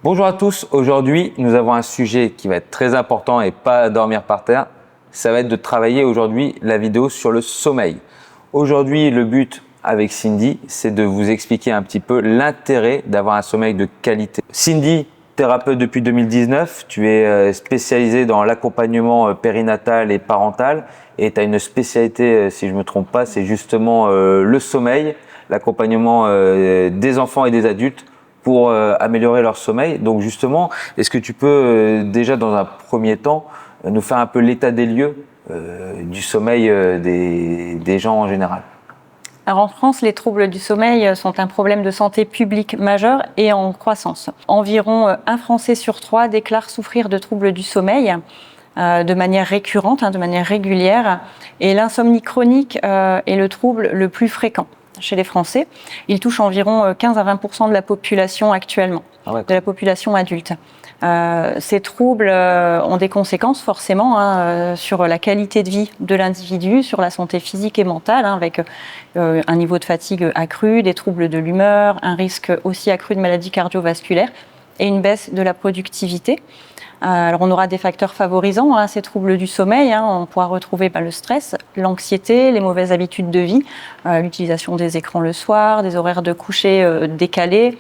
Bonjour à tous, aujourd'hui nous avons un sujet qui va être très important et pas dormir par terre. Ça va être de travailler aujourd'hui la vidéo sur le sommeil. Aujourd'hui le but avec Cindy, c'est de vous expliquer un petit peu l'intérêt d'avoir un sommeil de qualité. Cindy, thérapeute depuis 2019, tu es spécialisée dans l'accompagnement périnatal et parental et tu as une spécialité, si je ne me trompe pas, c'est justement le sommeil, l'accompagnement des enfants et des adultes pour améliorer leur sommeil. Donc justement, est-ce que tu peux déjà dans un premier temps nous faire un peu l'état des lieux du sommeil des gens en général? Alors en France, les troubles du sommeil sont un problème de santé publique majeur et en croissance. Environ un Français sur 3 déclare souffrir de troubles du sommeil de manière récurrente, de manière régulière. Et l'insomnie chronique est le trouble le plus fréquent chez les Français. Il touche environ 15 à 20% de la population actuellement, de la population adulte. Ces troubles ont des conséquences forcément sur la qualité de vie de l'individu, sur la santé physique et mentale, avec un niveau de fatigue accru, des troubles de l'humeur, un risque aussi accru de maladies cardiovasculaires et une baisse de la productivité. Alors on aura des facteurs favorisants à ces troubles du sommeil. On pourra retrouver le stress, l'anxiété, les mauvaises habitudes de vie, l'utilisation des écrans le soir, des horaires de coucher décalés,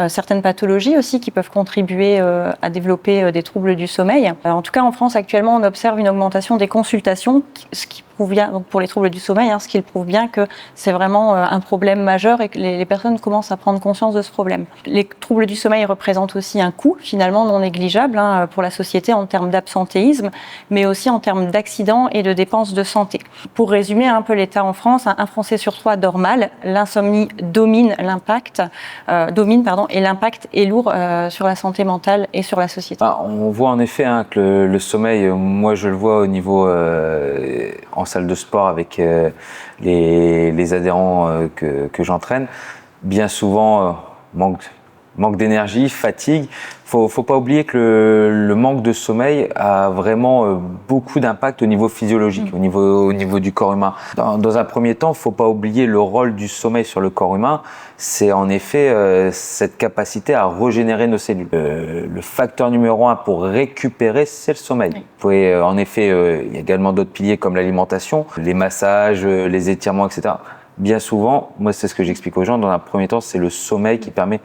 certaines pathologies aussi qui peuvent contribuer à développer des troubles du sommeil. En tout cas, en France, actuellement, on observe une augmentation des consultations, ce qui prouve bien, donc pour les troubles du sommeil, ce qui prouve bien que c'est vraiment un problème majeur et que les personnes commencent à prendre conscience de ce problème. Les troubles du sommeil représentent aussi un coût, finalement, non négligeable pour la société en termes d'absentéisme, mais aussi en termes d'accidents et de dépenses de santé. Pour résumer un peu l'état en France, un Français sur 3 dort mal, l'insomnie domine et l'impact est lourd sur la santé mentale et sur la société. On voit en effet que le sommeil, moi je le vois au niveau en salle de sport avec les adhérents que j'entraîne, bien souvent manque d'énergie, fatigue. Faut pas oublier que le manque de sommeil a vraiment beaucoup d'impact au niveau physiologique, au niveau du corps humain. Dans un premier temps, faut pas oublier le rôle du sommeil sur le corps humain. C'est en effet cette capacité à régénérer nos cellules. Le facteur numéro 1 pour récupérer, c'est le sommeil. Vous pouvez, en effet, il y a également d'autres piliers comme l'alimentation, les massages, les étirements, etc. Bien souvent, moi c'est ce que j'explique aux gens, dans un premier temps, c'est le sommeil qui permet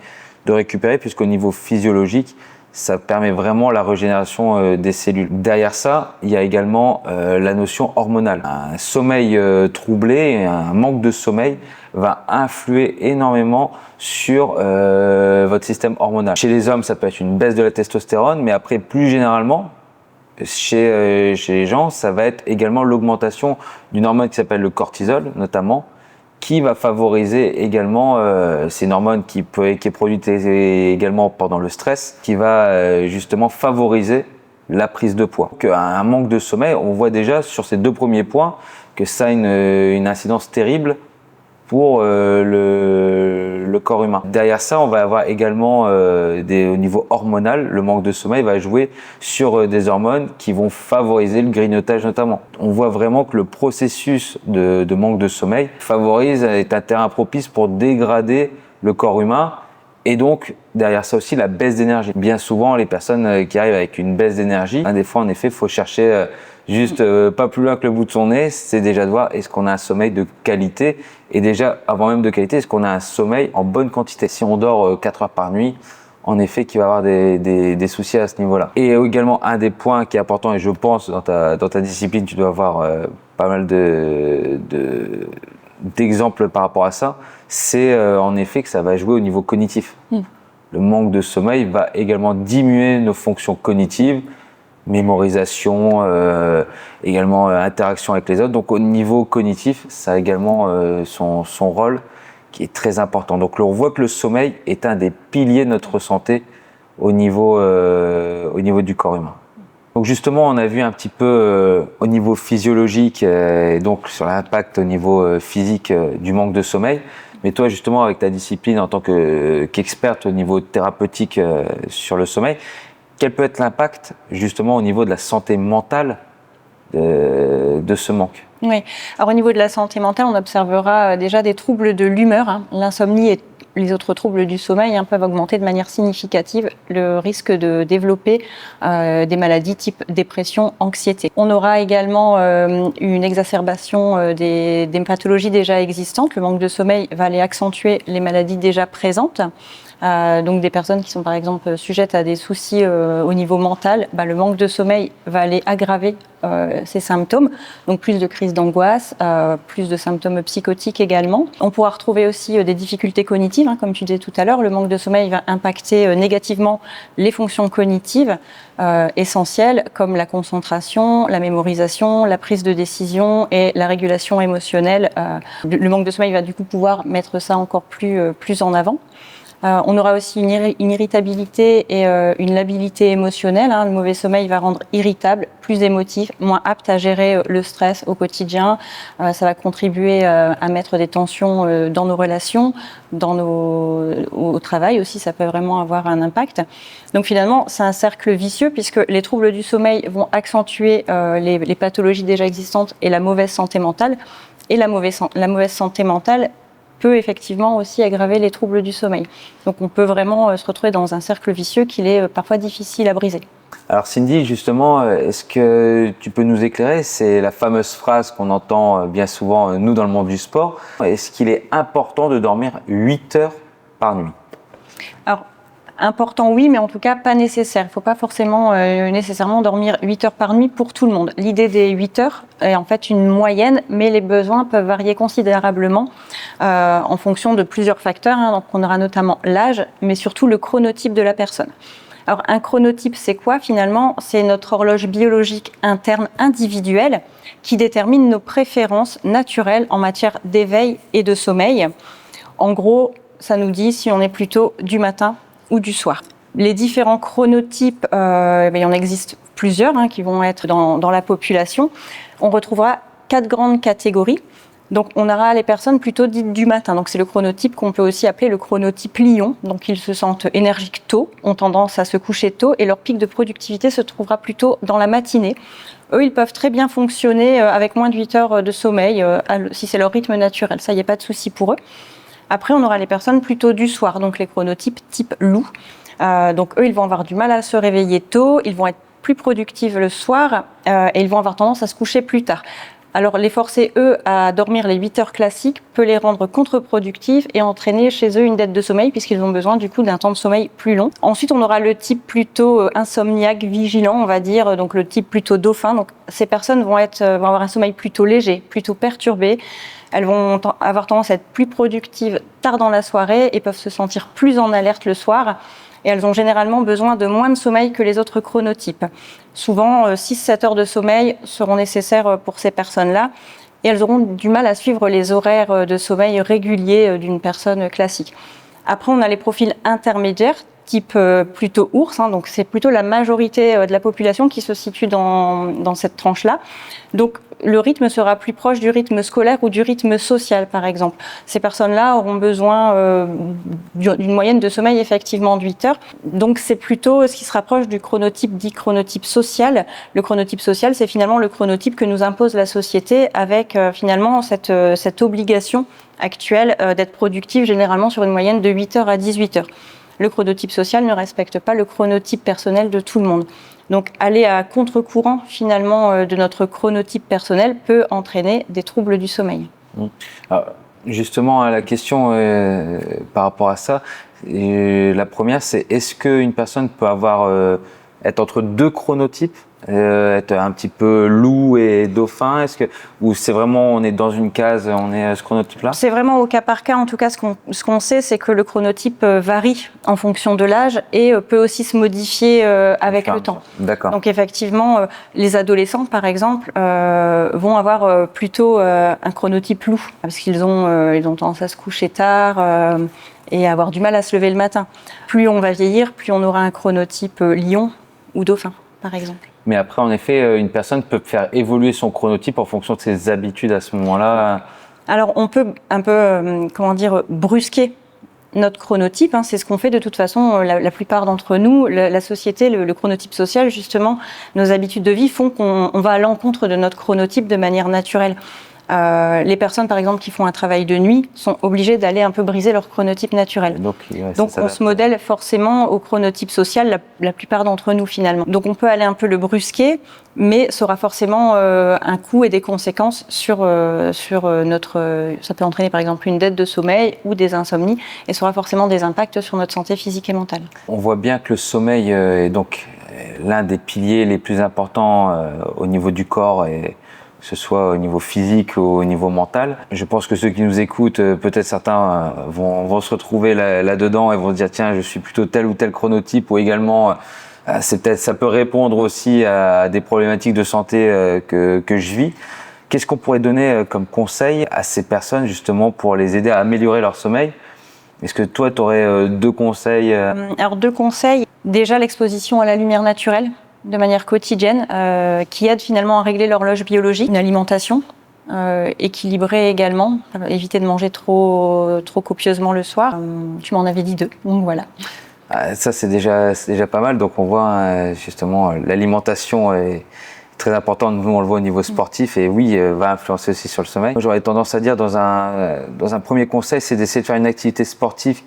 de récupérer, puisqu'au niveau physiologique, ça permet vraiment la régénération des cellules. Derrière ça, il y a également la notion hormonale. Un sommeil troublé, un manque de sommeil va influer énormément sur votre système hormonal. Chez les hommes, ça peut être une baisse de la testostérone, mais après, plus généralement, chez les gens, ça va être également l'augmentation d'une hormone qui s'appelle le cortisol, notamment, qui va favoriser également, c'est une hormone qui est produite également pendant le stress, qui va justement favoriser la prise de poids. Un manque de sommeil, on voit déjà sur ces 2 premiers points que ça a une incidence terrible pour le corps humain. Derrière ça, on va avoir également au niveau hormonal, le manque de sommeil va jouer sur des hormones qui vont favoriser le grignotage notamment. On voit vraiment que le processus de manque de sommeil est un terrain propice pour dégrader le corps humain et donc derrière ça aussi la baisse d'énergie. Bien souvent, les personnes qui arrivent avec une baisse d'énergie, des fois en effet, il faut chercher juste pas plus loin que le bout de son nez, c'est déjà de voir est-ce qu'on a un sommeil de qualité et déjà avant même de qualité, est-ce qu'on a un sommeil en bonne quantité. Si on dort 4 heures par nuit, en effet qu'il va y avoir des soucis à ce niveau-là. Et également un des points qui est important et je pense dans ta discipline tu dois avoir pas mal d'exemples par rapport à ça, c'est en effet que ça va jouer au niveau cognitif. Le manque de sommeil va également diminuer nos fonctions cognitives, mémorisation, également interaction avec les autres. Donc au niveau cognitif, ça a également son rôle qui est très important. Donc on voit que le sommeil est un des piliers de notre santé au niveau du corps humain. Donc justement, on a vu un petit peu au niveau physiologique et donc sur l'impact au niveau physique du manque de sommeil. Mais toi, justement, avec ta discipline en tant qu'experte au niveau thérapeutique sur le sommeil, quel peut être l'impact justement au niveau de la santé mentale de ce manque? Oui. Alors au niveau de la santé mentale, on observera déjà des troubles de l'humeur. L'insomnie est les autres troubles du sommeil peuvent augmenter de manière significative le risque de développer des maladies type dépression, anxiété. On aura également une exacerbation des pathologies déjà existantes. Le manque de sommeil va aller accentuer les maladies déjà présentes. Donc des personnes qui sont par exemple sujettes à des soucis au niveau mental, le manque de sommeil va aller aggraver ces symptômes, donc plus de crises d'angoisse, plus de symptômes psychotiques également. On pourra retrouver aussi des difficultés cognitives, comme tu disais tout à l'heure. Le manque de sommeil va impacter négativement les fonctions cognitives essentielles comme la concentration, la mémorisation, la prise de décision et la régulation émotionnelle. Le manque de sommeil va du coup pouvoir mettre ça encore plus en avant. On aura aussi une irritabilité et une labilité émotionnelle. Le mauvais sommeil va rendre irritable, plus émotif, moins apte à gérer le stress au quotidien. Ça va contribuer à mettre des tensions dans nos relations, au travail aussi, ça peut vraiment avoir un impact. Donc finalement, c'est un cercle vicieux puisque les troubles du sommeil vont accentuer les pathologies déjà existantes et la mauvaise santé mentale. Et la mauvaise santé mentale peut effectivement aussi aggraver les troubles du sommeil. Donc on peut vraiment se retrouver dans un cercle vicieux qu'il est parfois difficile à briser. Alors Cindy, justement, est-ce que tu peux nous éclairer? C'est la fameuse phrase qu'on entend bien souvent, nous, dans le monde du sport. Est-ce qu'il est important de dormir 8 heures par nuit? Alors, important, oui, mais en tout cas pas nécessaire. Il ne faut pas forcément nécessairement dormir 8 heures par nuit pour tout le monde. L'idée des 8 heures est en fait une moyenne, mais les besoins peuvent varier considérablement en fonction de plusieurs facteurs. Donc on aura notamment l'âge, mais surtout le chronotype de la personne. Alors un chronotype, c'est quoi finalement? C'est notre horloge biologique interne individuelle qui détermine nos préférences naturelles en matière d'éveil et de sommeil. En gros, ça nous dit si on est plutôt du matin ou du soir. Les différents chronotypes, il y en existe plusieurs qui vont être dans la population. On retrouvera 4 grandes catégories. Donc on aura les personnes plutôt dites du matin. Donc c'est le chronotype qu'on peut aussi appeler le chronotype lion. Donc ils se sentent énergiques tôt, ont tendance à se coucher tôt et leur pic de productivité se trouvera plutôt dans la matinée. Eux, ils peuvent très bien fonctionner avec moins de 8 heures de sommeil si c'est leur rythme naturel. Ça, il n'y a pas de souci pour eux. Après, on aura les personnes plutôt du soir, donc les chronotypes type loup. Donc eux, ils vont avoir du mal à se réveiller tôt, ils vont être plus productifs le soir et ils vont avoir tendance à se coucher plus tard. Alors les forcer, eux, à dormir les 8 heures classiques peut les rendre contre-productifs et entraîner chez eux une dette de sommeil puisqu'ils ont besoin du coup d'un temps de sommeil plus long. Ensuite, on aura le type plutôt insomniaque, vigilant, on va dire, donc le type plutôt dauphin. Donc ces personnes vont avoir un sommeil plutôt léger, plutôt perturbé. Elles vont avoir tendance à être plus productives tard dans la soirée et peuvent se sentir plus en alerte le soir. Et elles ont généralement besoin de moins de sommeil que les autres chronotypes. Souvent, 6-7 heures de sommeil seront nécessaires pour ces personnes-là. Et elles auront du mal à suivre les horaires de sommeil réguliers d'une personne classique. Après, on a les profils intermédiaires, type plutôt ours. Donc, c'est plutôt la majorité de la population qui se situe dans cette tranche-là. Donc, le rythme sera plus proche du rythme scolaire ou du rythme social, par exemple. Ces personnes-là auront besoin d'une moyenne de sommeil effectivement de 8 heures. Donc, c'est plutôt ce qui se rapproche du chronotype dit chronotype social. Le chronotype social, c'est finalement le chronotype que nous impose la société avec finalement cette obligation actuelle d'être productif généralement sur une moyenne de 8 heures à 18 heures. Le chronotype social ne respecte pas le chronotype personnel de tout le monde. Donc, aller à contre-courant, finalement, de notre chronotype personnel peut entraîner des troubles du sommeil. Alors, justement, la question par rapport à ça, la première, c'est est-ce qu'une personne peut être entre 2 chronotypes, être un petit peu loup et dauphin, ou c'est vraiment, on est dans une case, on est à ce chronotype-là? C'est vraiment au cas par cas. En tout cas, ce qu'on sait, c'est que le chronotype varie en fonction de l'âge et peut aussi se modifier avec le temps. D'accord. Donc effectivement, les adolescents, par exemple, vont avoir plutôt un chronotype loup, parce qu'ils ont tendance à se coucher tard et à avoir du mal à se lever le matin. Plus on va vieillir, plus on aura un chronotype lion ou dauphin, par exemple. Mais après, en effet, une personne peut faire évoluer son chronotype en fonction de ses habitudes à ce moment-là. Alors, on peut un peu, brusquer notre chronotype. C'est ce qu'on fait de toute façon, la plupart d'entre nous. La société, le chronotype social, justement, nos habitudes de vie font qu'on va à l'encontre de notre chronotype de manière naturelle. Les personnes, par exemple, qui font un travail de nuit sont obligées d'aller un peu briser leur chronotype naturel. Donc on se modèle forcément au chronotype social, la plupart d'entre nous finalement. Donc on peut aller un peu le brusquer, mais ça aura forcément un coût et des conséquences sur notre... Ça peut entraîner par exemple une dette de sommeil ou des insomnies, et ça aura forcément des impacts sur notre santé physique et mentale. On voit bien que le sommeil est donc l'un des piliers les plus importants au niveau du corps, et que ce soit au niveau physique ou au niveau mental. Je pense que ceux qui nous écoutent, peut-être certains vont se retrouver là-dedans et vont se dire tiens, je suis plutôt tel ou tel chronotype, ou également ça peut répondre aussi à des problématiques de santé que je vis. Qu'est-ce qu'on pourrait donner comme conseil à ces personnes justement pour les aider à améliorer leur sommeil? Est-ce que toi, tu aurais 2 conseils? Alors 2 conseils. Déjà, l'exposition à la lumière naturelle de manière quotidienne qui aide finalement à régler l'horloge biologique. Une alimentation équilibrée également, éviter de manger trop copieusement le soir. Tu m'en avais dit 2, donc voilà. Ça, c'est déjà pas mal. Donc on voit justement l'alimentation est très importante. Nous, on le voit au niveau sportif, et oui, va influencer aussi sur le sommeil. J'aurais tendance à dire dans un premier conseil, c'est d'essayer de faire une activité sportive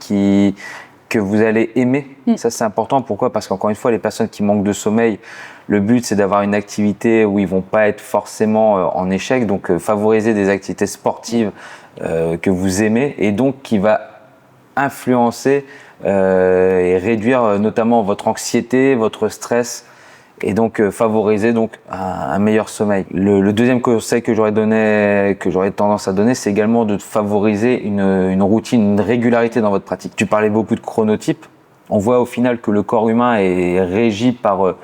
que vous allez aimer. Ça, c'est important. Pourquoi? Parce qu'encore une fois, les personnes qui manquent de sommeil, le but, c'est d'avoir une activité où ils vont pas être forcément en échec. Donc, favoriser des activités sportives que vous aimez, et donc qui va influencer et réduire notamment votre anxiété, votre stress, et donc favoriser donc un meilleur sommeil. Le deuxième conseil que j'aurais tendance à donner, c'est également de favoriser une routine, une régularité dans votre pratique. Tu parlais beaucoup de chronotypes. On voit au final que le corps humain est régi par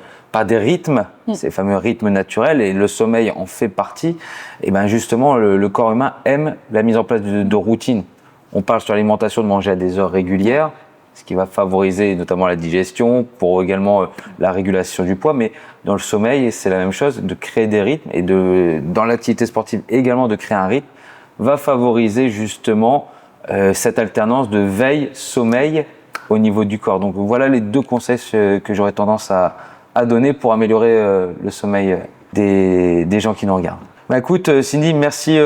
des rythmes, ces fameux rythmes naturels, et le sommeil en fait partie. Et bien justement, le corps humain aime la mise en place de routines. On parle sur l'alimentation de manger à des heures régulières, ce qui va favoriser notamment la digestion, pour également la régulation du poids. Mais dans le sommeil, c'est la même chose, de créer des rythmes, et dans l'activité sportive également de créer un rythme, va favoriser justement cette alternance de veille-sommeil au niveau du corps. Donc voilà les 2 conseils que j'aurais tendance à donner pour améliorer le sommeil des gens qui nous regardent. Bah écoute Cindy, merci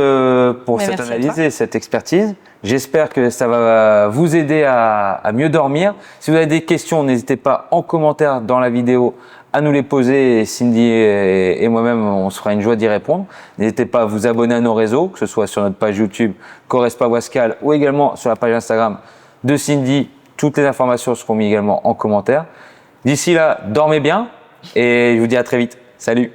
pour cette analyse et cette expertise. J'espère que ça va vous aider à mieux dormir. Si vous avez des questions, n'hésitez pas en commentaire dans la vidéo à nous les poser, et Cindy et moi-même, on se fera une joie d'y répondre. N'hésitez pas à vous abonner à nos réseaux, que ce soit sur notre page YouTube Correspa Wascal, ou également sur la page Instagram de Cindy. Toutes les informations seront mises également en commentaire. D'ici là, dormez bien, et je vous dis à très vite. Salut!